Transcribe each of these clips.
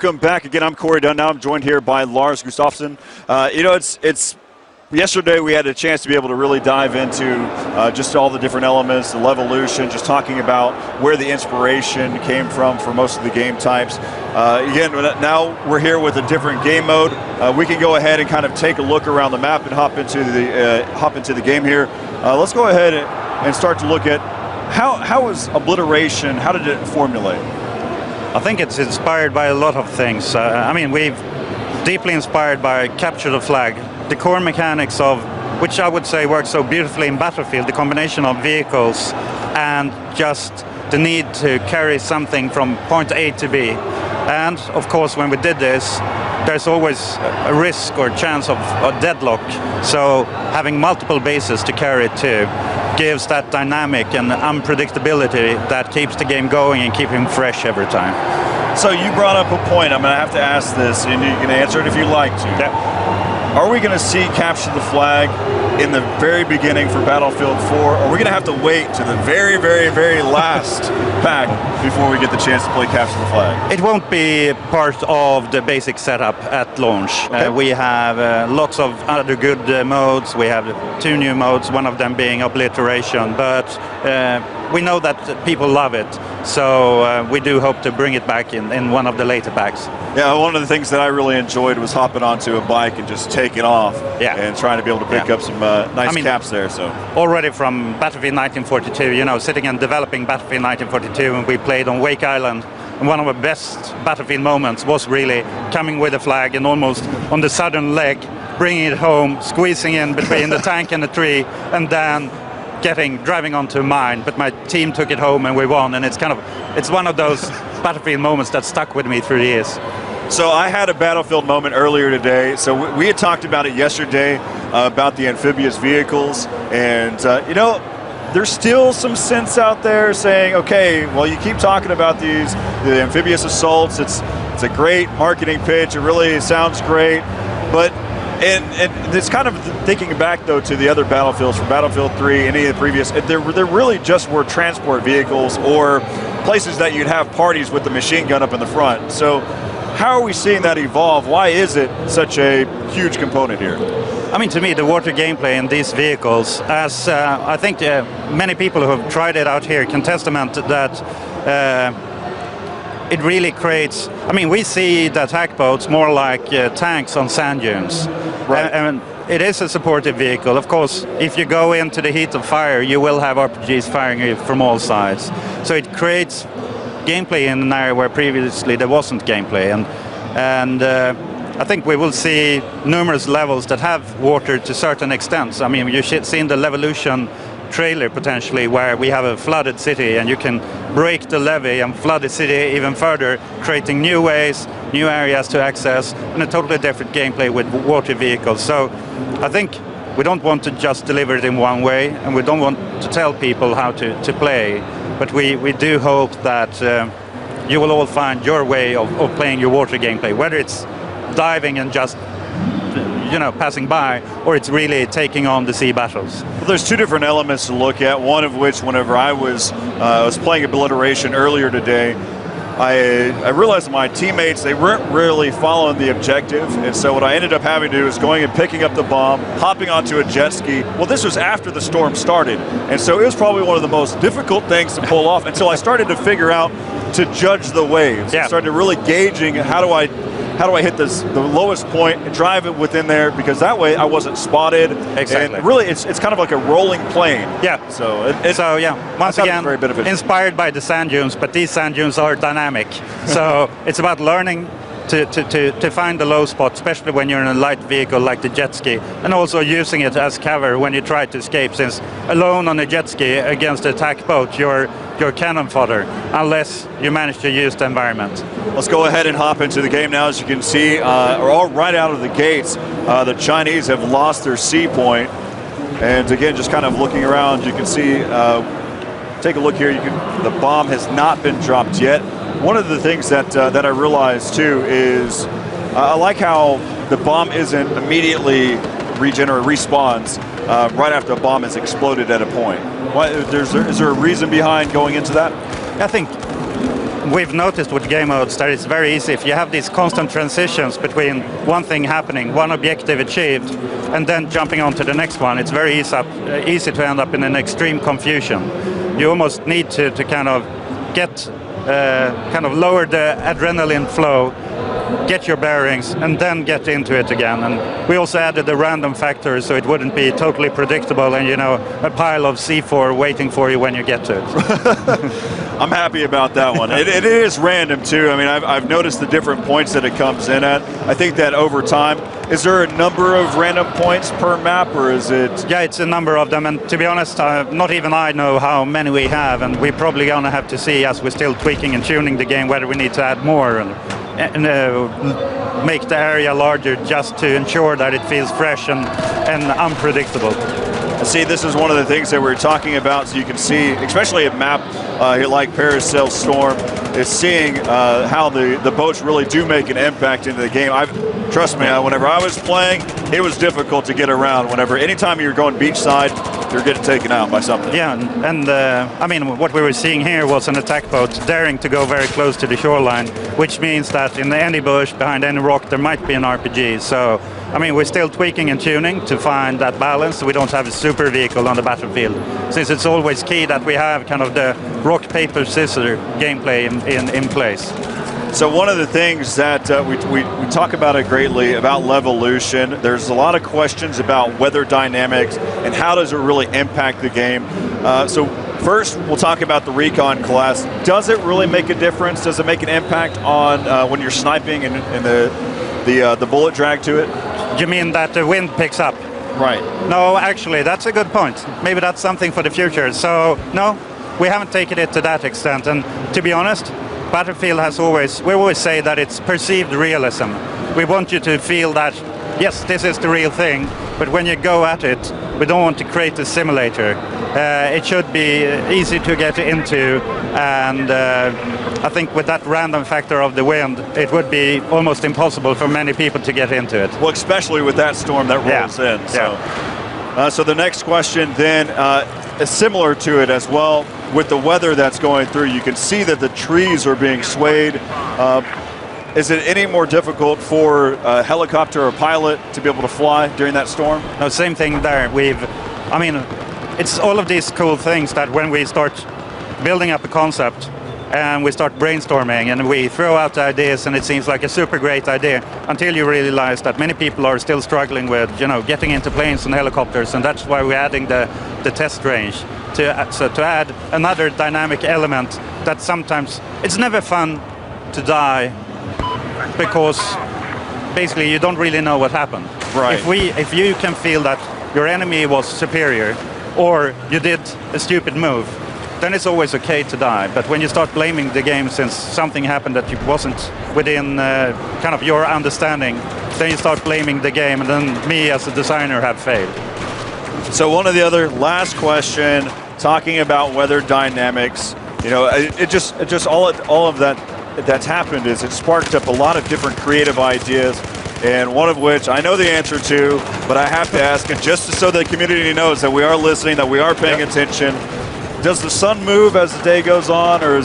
welcome back again. I'm Corey Dunn. Now I'm joined here by Lars Gustavsson. It's yesterday we had a chance to be able to really dive into just all the different elements, the levolution, just talking about where the inspiration came from for most of the game types. Again, now we're here with a different game mode. We can go ahead and kind of take a look around the map and hop into the game here. Let's go ahead and start to look at how is Obliteration, how did it formulate? I think it's inspired by a lot of things. I mean, we've deeply inspired by Capture the Flag, the core mechanics of which I would say works so beautifully in Battlefield, the combination of vehicles and just the need to carry something from point A to B. And of course, when we did this, there's always a risk or chance of a deadlock. So having multiple bases to carry it to gives that dynamic and unpredictability that keeps the game going and keeping fresh every time. So you brought up a point. I'm going to have to ask this, and you can answer it if you like to. Yeah. Are we going to see Capture the Flag in the very beginning for Battlefield 4? Or are we going to have to wait to the very, very, very last pack before we get the chance to play Capture the Flag? It won't be part of the basic setup at launch. Okay. We have lots of other good modes. We have 2 new modes, one of them being Obliteration, but we know that people love it, so we do hope to bring it back in one of the later packs. Yeah, one of the things that I really enjoyed was hopping onto a bike and just taking off, and trying to be able to pick up some nice caps there. So already from Battlefield 1942, you know, sitting and developing Battlefield 1942, and we played on Wake Island, and one of the best Battlefield moments was really coming with a flag and almost on the southern leg, bringing it home, squeezing in between the tank and the tree, and then driving onto a mine, but my team took it home and we won, and it's one of those Battlefield moments that stuck with me through the years. So I had a Battlefield moment earlier today. So we had talked about it yesterday, about the amphibious vehicles, and you know, there's still some sense out there saying, okay, well, you keep talking about the amphibious assaults, it's a great marketing pitch, it really sounds great, but and it's kind of thinking back, though, to the other Battlefields, from Battlefield 3, any of the previous, there really just were transport vehicles or places that you'd have parties with the machine gun up in the front. So how are we seeing that evolve? Why is it such a huge component here? I mean, to me, the water gameplay in these vehicles, as I think many people who have tried it out here can testament that it really creates, I mean, we see the attack boats more like tanks on sand dunes. Right. And it is a supportive vehicle. Of course, if you go into the heat of fire, you will have RPGs firing you from all sides. So it creates gameplay in an area where previously there wasn't gameplay. And I think we will see numerous levels that have water to certain extents. I mean, you should see in the Levolution trailer potentially where we have a flooded city and you can break the levee and flood the city even further, creating new ways, new areas to access, and a totally different gameplay with water vehicles. So I think we don't want to just deliver it in one way, and we don't want to tell people how to play, but we do hope that you will all find your way of playing your water gameplay, whether it's diving and just passing by, or it's really taking on the sea battles. Well, there's 2 different elements to look at, one of which, whenever I was playing Obliteration earlier today, I realized my teammates, they weren't really following the objective, and so what I ended up having to do is going and picking up the bomb, hopping onto a jet ski. Well, this was after the storm started, and so it was probably one of the most difficult things to pull off until I started to figure out to judge the waves. I started really gauging how do I hit the lowest point and drive it within there, because that way I wasn't spotted. Exactly. And really, it's kind of like a rolling plane. Yeah. So once again, very beneficial. Inspired by the sand dunes, but these sand dunes are dynamic. So it's about learning to find the low spot, especially when you're in a light vehicle like the jet ski, and also using it as cover when you try to escape, since alone on a jet ski against an attack boat, you're cannon fodder, unless you manage to use the environment. Let's go ahead and hop into the game now. As you can see, all right out of the gates, the Chinese have lost their C point. And again, just kind of looking around, you can see, take a look here, the bomb has not been dropped yet. One of the things that I realized too is I like how the bomb isn't immediately respawns right after a bomb has exploded at a point. Is there a reason behind going into that? I think we've noticed with game modes that it's very easy if you have these constant transitions between one thing happening, one objective achieved, and then jumping on to the next one. It's very easy to end up in an extreme confusion. You almost need to kind of get kind of lower the adrenaline flow, get your bearings, and then get into it again. And we also added the random factor so it wouldn't be totally predictable and, you know, a pile of C4 waiting for you when you get to it. I'm happy about that one. It is random too. I mean, I've noticed the different points that it comes in at. I think that over time, is there a number of random points per map, or is it? Yeah, it's a number of them, and to be honest, not even I know how many we have, and we're probably gonna have to see as we're still tweaking and tuning the game whether we need to add more and make the area larger just to ensure that it feels fresh and unpredictable. See, this is one of the things that we're talking about, so you can see, especially a map like Paracel Storm, is seeing how the boats really do make an impact into the game. Trust me, whenever I was playing, it was difficult to get around. Anytime you're going beachside, you're getting taken out by something. Yeah, and I mean, what we were seeing here was an attack boat daring to go very close to the shoreline, which means that in any bush, behind any rock, there might be an RPG. So, I mean, we're still tweaking and tuning to find that balance so we don't have a super vehicle on the battlefield, since it's always key that we have kind of the rock, paper, scissors gameplay in place. So one of the things that we talk about it greatly about levolution, there's a lot of questions about weather dynamics and how does it really impact the game. So first, we'll talk about the Recon class. Does it really make a difference? Does it make an impact on when you're sniping and the bullet drag to it? You mean that the wind picks up? Right. No, actually, that's a good point. Maybe that's something for the future. So, no, we haven't taken it to that extent. And to be honest, Battlefield we always say that it's perceived realism. We want you to feel that, yes, this is the real thing, but when you go at it, we don't want to create a simulator. It should be easy to get into, and I think with that random factor of the wind, it would be almost impossible for many people to get into it. Well, especially with that storm that rolls in. So. Yeah. So the next question then is similar to it as well. With the weather that's going through, you can see that the trees are being swayed. Is it any more difficult for a helicopter or pilot to be able to fly during that storm? No, same thing there. I mean, it's all of these cool things that when we start building up a concept and we start brainstorming and we throw out ideas and it seems like a super great idea until you realize that many people are still struggling with, you know, getting into planes and helicopters, and that's why we're adding the test range to add another dynamic element that sometimes it's never fun to die because basically you don't really know what happened. Right. If you can feel that your enemy was superior or you did a stupid move, then it's always okay to die. But when you start blaming the game since something happened that wasn't within kind of your understanding, then you start blaming the game, and then me as a designer have failed. So one of the other last question, talking about weather dynamics, you know, it just all of that's happened is it sparked up a lot of different creative ideas, and one of which I know the answer to, but I have to ask, and just so the community knows that we are listening, that we are paying attention. Does the sun move as the day goes on, or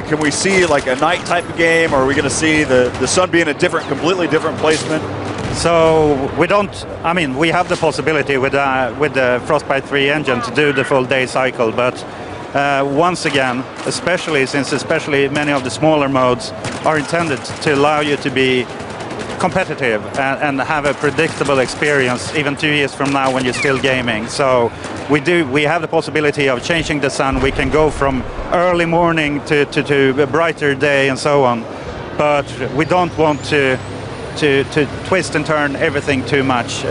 can we see like a night type of game, or are we going to see the sun be in a completely different placement? So we have the possibility with the Frostbite 3 engine to do the full day cycle, but once again, especially many of the smaller modes are intended to allow you to be competitive and have a predictable experience even 2 years from now when you're still gaming. So we have the possibility of changing the sun. We can go from early morning to a brighter day and so on, but we don't want to twist and turn everything too much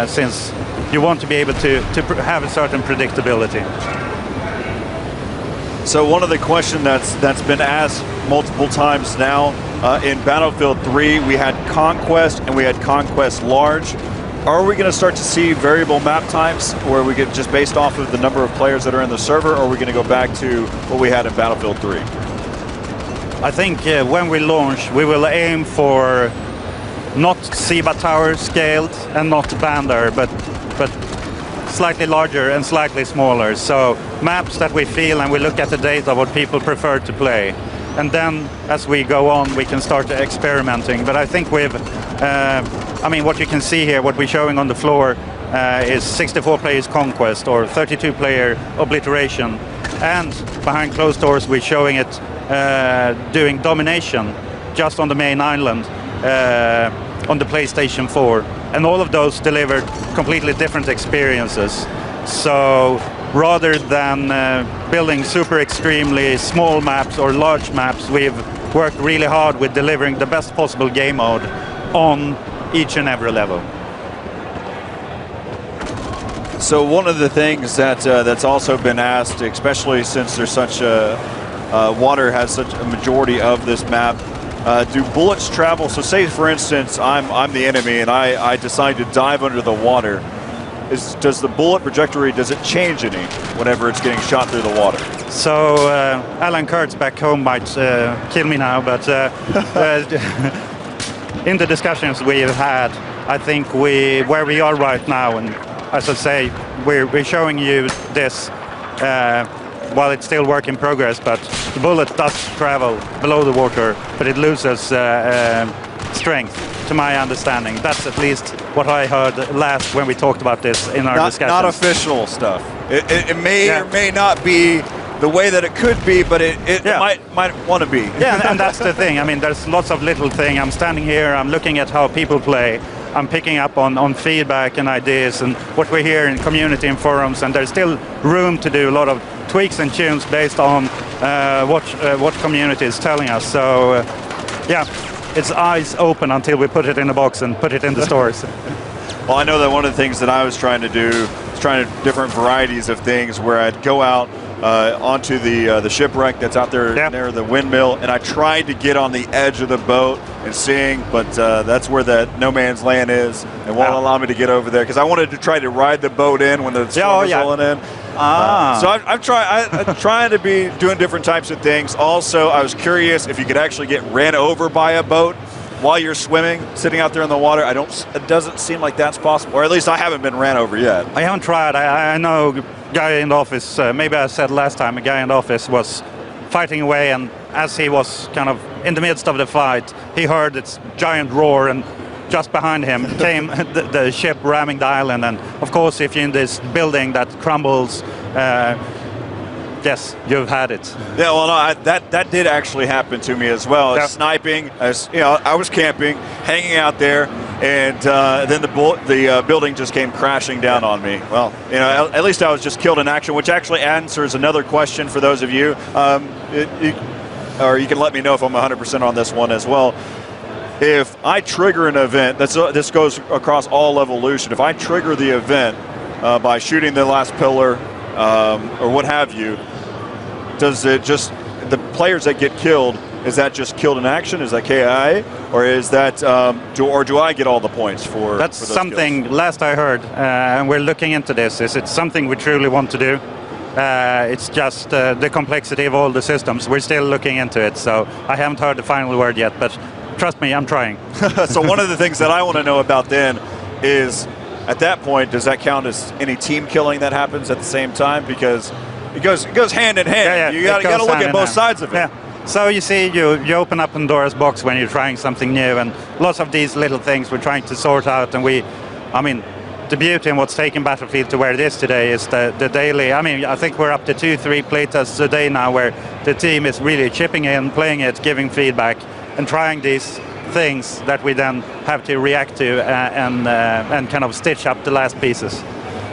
since you want to be able to have a certain predictability. So one of the questions that's been asked multiple times now, in Battlefield 3, we had Conquest and we had Conquest Large. Are we going to start to see variable map types where we get just based off of the number of players that are in the server, or are we going to go back to what we had in Battlefield 3? I think when we launch, we will aim for not Siba Tower scaled and not Bandar, but slightly larger and slightly smaller. So maps that we feel and we look at the data what people prefer to play. and then as we go on, we can start experimenting. But I think we've, I mean, what you can see here, what we're showing on the floor is 64 players Conquest or 32 player Obliteration, and behind closed doors we're showing it doing Domination just on the main island on the PlayStation 4, and all of those delivered completely different experiences. So rather than building super extremely small maps or large maps, we've worked really hard with delivering the best possible game mode on each and every level. So one of the things that that's also been asked, especially since there's such a water has such a majority of this map, do bullets travel? So say for instance I'm the enemy and I decide to dive under the water. Does the bullet trajectory, does it change any whenever it's getting shot through the water? So Alan Kurtz back home might kill me now, but in the discussions we've had, I think where we are right now, and as I say, we're showing you this while it's still work in progress, but the bullet does travel below the water, but it loses strength, to my understanding. That's at least what I heard last when we talked about this in our discussions. Not official stuff. It may or may not be the way that it could be, but it might want to be. Yeah, and that's the thing. I mean, there's lots of little things. I'm standing here, I'm looking at how people play. I'm picking up on feedback and ideas and what we hear in community and forums, and there's still room to do a lot of tweaks and tunes based on what community is telling us. So yeah, it's eyes open until we put it in a box and put it in the stores. Well, I know that one of the things that I was trying to do is trying to different varieties of things where I'd go out onto the shipwreck that's out there near the windmill, and I tried to get on the edge of the boat and sing, but that's where that no man's land is, and won't allow me to get over there because I wanted to try to ride the boat in when the storm was rolling in. So I'm trying to be doing different types of things. Also, I was curious if you could actually get ran over by a boat while you're swimming, sitting out there in the water. It doesn't seem like that's possible, or at least I haven't been ran over yet. I haven't tried. I know a guy in the office, maybe I said last time, a guy in the office was fighting away, and as he was kind of in the midst of the fight, he heard its giant roar, and just behind him came the ship ramming the island. And of course, if you're in this building that crumbles, yes, you've had it. Yeah, well, no, that did actually happen to me as well. Yep. Sniping, I was camping, hanging out there, and then the building just came crashing down on me. Well, at least I was just killed in action, which actually answers another question for those of you. Or you can let me know if I'm 100% on this one as well. If I trigger an event, this goes across all levolution. If I trigger the event by shooting the last pillar or what have you, does it just, the players that get killed, is that just killed in action? Is that KI? Or is that, do I get all the points for That's for those something, kills? Last I heard, and we're looking into this, is it's something we truly want to do. It's just the complexity of all the systems. We're still looking into it, so I haven't heard the final word yet, but trust me, I'm trying. So one of the things that I want to know about then is, at that point, does that count as any team killing that happens at the same time? Because it goes hand in hand. You got to look at both sides of it. Yeah. So you see, you open up Pandora's box when you're trying something new, and lots of these little things we're trying to sort out. And the beauty in what's taken Battlefield to where it is today is the daily. I think we're up to 2-3 playtests a day now, where the team is really chipping in, playing it, giving feedback, and trying these things that we then have to react to and kind of stitch up the last pieces.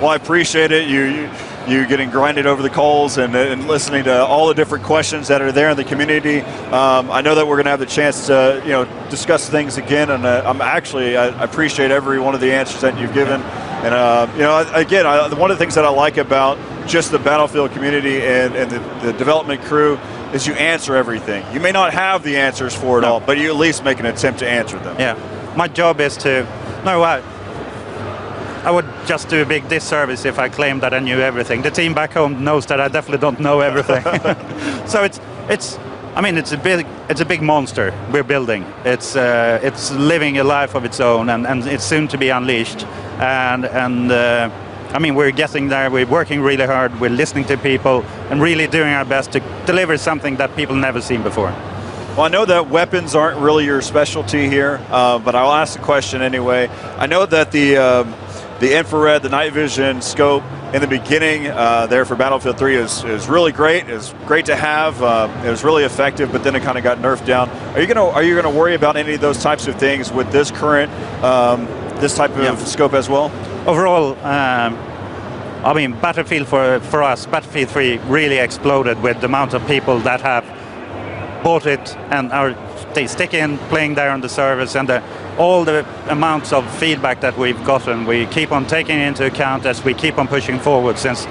Well, I appreciate it. You getting grinded over the coals and listening to all the different questions that are there in the community. I know that we're going to have the chance to discuss things again, and I appreciate every one of the answers that you've given. And again, one of the things that I like about just the Battlefield community and the development crew is you answer everything. You may not have the answers for it all, but you at least make an attempt to answer them. Yeah, my job is to I would just do a big disservice if I claimed that I knew everything. The team back home knows that I definitely don't know everything. So it's a big monster we're building. It's living a life of its own, and it's soon to be unleashed. And I mean, we're getting there, we're working really hard, we're listening to people, and really doing our best to deliver something that people never seen before. Well, I know that weapons aren't really your specialty here, but I'll ask the question anyway. I know that the infrared, the night vision scope in the beginning there for Battlefield 3 is really great. It's great to have. It was really effective, but then it kind of got nerfed down. Are you gonna worry about any of those types of things with this current this type of scope as well? Overall, I mean, Battlefield for us, Battlefield 3 really exploded with the amount of people that have bought it and they stick in playing there on the servers, and all the amounts of feedback that we've gotten, we keep on taking into account as we keep on pushing forward, since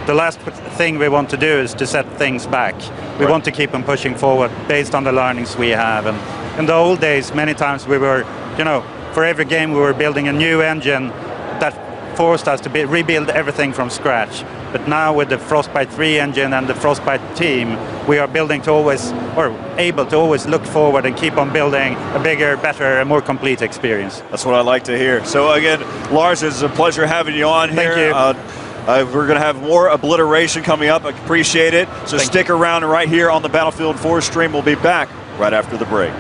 the last thing we want to do is to set things back. We want to keep on pushing forward based on the learnings we have. And in the old days, many times we were, for every game we were building a new engine that forced us to rebuild everything from scratch. But now with the Frostbite 3 engine and the Frostbite team, we are able to always look forward and keep on building a bigger, better, and more complete experience. That's what I like to hear. So again, Lars, it's a pleasure having you on here. Thank you. We're going to have more Obliteration coming up. I appreciate it. So stick around right here on the Battlefield 4 stream. We'll be back right after the break.